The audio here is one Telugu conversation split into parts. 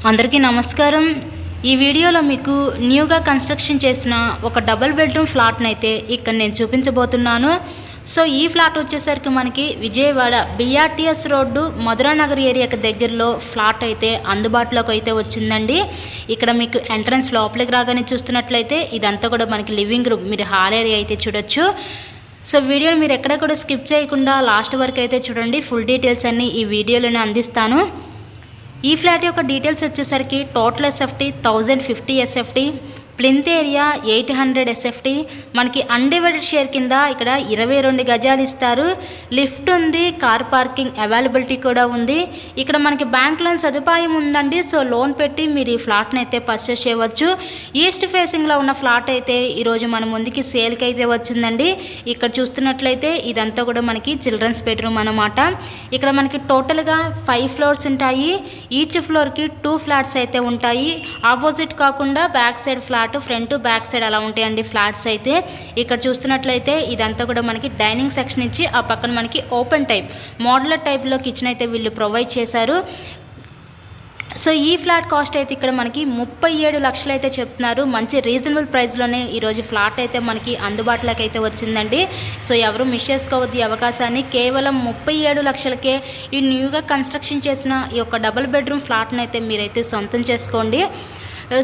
అందరికీ నమస్కారం। ఈ వీడియోలో మీకు న్యూగా కన్స్ట్రక్షన్ చేసిన ఒక డబుల్ బెడ్రూమ్ ఫ్లాట్ని అయితే ఇక్కడ నేను చూపించబోతున్నాను। సో ఈ ఫ్లాట్ వచ్చేసరికి మనకి విజయవాడ బిఆర్టీఎస్ రోడ్డు మధురానగర్ ఏరియాకి దగ్గరలో ఫ్లాట్ అయితే అందుబాటులోకి అయితే వచ్చిందండి। ఇక్కడ మీకు ఎంట్రన్స్ లోపలికి రాగానే చూస్తున్నట్లయితే ఇదంతా కూడా మనకి లివింగ్ రూమ్, మీరు హాల్ ఏరియా అయితే చూడొచ్చు। సో వీడియోని మీరు ఎక్కడ కూడా స్కిప్ చేయకుండా లాస్ట్ వరకు అయితే చూడండి, ఫుల్ డీటెయిల్స్ అన్నీ ఈ వీడియోలోనే అందిస్తాను। ఈ ఫ్లాట్ యొక్క డీటెయిల్స్ వచ్చేసరికి total SFT 1050 SFT, plinth area 800 SFT, మనకి అన్డివైడెడ్ షేర్ కింద ఇక్కడ 22 గజాలు ఇస్తారు। లిఫ్ట్ ఉంది, కార్ పార్కింగ్ అవైలబిలిటీ కూడా ఉంది। ఇక్కడ మనకి బ్యాంక్ లోన్ సదుపాయం ఉందండి। సో లోన్ పెట్టి మీరు ఈ ఫ్లాట్ని అయితే పర్చేస్ చేయవచ్చు। ఈస్ట్ ఫేసింగ్లో ఉన్న ఫ్లాట్ అయితే ఈరోజు మన ముందుకి సేల్కి అయితే వచ్చిందండి। ఇక్కడ చూస్తున్నట్లయితే ఇదంతా కూడా మనకి చిల్డ్రన్స్ బెడ్రూమ్ అనమాట। ఇక్కడ మనకి టోటల్గా 5 ఫ్లోర్స్ ఉంటాయి। ఈచ్ ఫ్లోర్కి 2 ఫ్లాట్స్ అయితే ఉంటాయి। ఆపోజిట్ కాకుండా back side flat, front back side అలా ఉంటాయండి ఫ్లాట్స్ అయితే। ఇక్కడ చూస్తున్నట్లయితే ఇదంతా కూడా మనకి డైనింగ్ సెక్షన్ ఇచ్చి ఆ పక్కన మనకి ఓపెన్ టైప్ మోడలర్ టైప్లో కిచెన్ అయితే వీళ్ళు ప్రొవైడ్ చేశారు। సో ఈ ఫ్లాట్ కాస్ట్ అయితే ఇక్కడ మనకి 37 లక్షలు అయితే చెప్తున్నారు। మంచి రీజనబుల్ ప్రైస్లోనే ఈరోజు ఫ్లాట్ అయితే మనకి అందుబాటులోకి అయితే వచ్చిందండి। సో ఎవరు మిస్ చేసుకోవద్దు ఈ అవకాశాన్ని। కేవలం 37 లక్షలకే ఈ న్యూగా కన్స్ట్రక్షన్ చేసిన ఈ యొక్క డబుల్ బెడ్రూమ్ ఫ్లాట్ని అయితే మీరైతే సొంతం చేసుకోండి।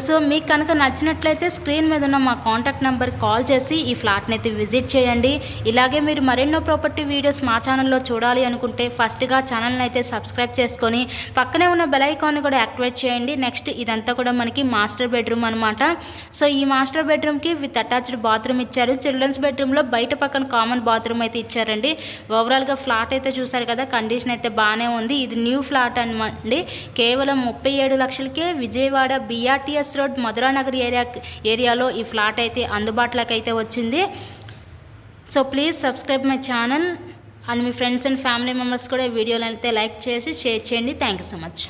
సో మీకు కనుక నచ్చినట్లయితే స్క్రీన్ మీద ఉన్న మా కాంటాక్ట్ నెంబర్ కాల్ చేసి ఈ ఫ్లాట్ని అయితే విజిట్ చేయండి। ఇలాగే మీరు మరెన్నో ప్రాపర్టీ వీడియోస్ మా ఛానల్లో చూడాలి అనుకుంటే ఫస్ట్గా ఛానల్ని అయితే సబ్స్క్రైబ్ చేసుకొని పక్కనే ఉన్న బెల్ ఐకాన్ని కూడా యాక్టివేట్ చేయండి। నెక్స్ట్ ఇదంతా కూడా మనకి మాస్టర్ బెడ్రూమ్ అనమాట। సో ఈ మాస్టర్ బెడ్రూమ్కి విత్ అటాచ్డ్ బాత్రూమ్ ఇచ్చారు। చిల్డ్రన్స్ బెడ్రూమ్లో బయట పక్కన కామన్ బాత్రూమ్ అయితే ఇచ్చారండి। ఓవరాల్గా ఫ్లాట్ అయితే చూసారు కదా, కండిషన్ అయితే బాగానే ఉంది। ఇది న్యూ ఫ్లాట్ అనమాట। కేవలం 37 లక్షలకే విజయవాడ బిఆర్టీఎస్ రోడ్ మధురానగర్ ఏరియాలో ఈ ఫ్లాట్ అయితే అందుబాటులోకి అయితే వచ్చింది। So please subscribe my channel and me friends and family members కూడా ఈ వీడియోలో అయితే లైక్ చేసి షేర్ చేయండి। Thank you so much.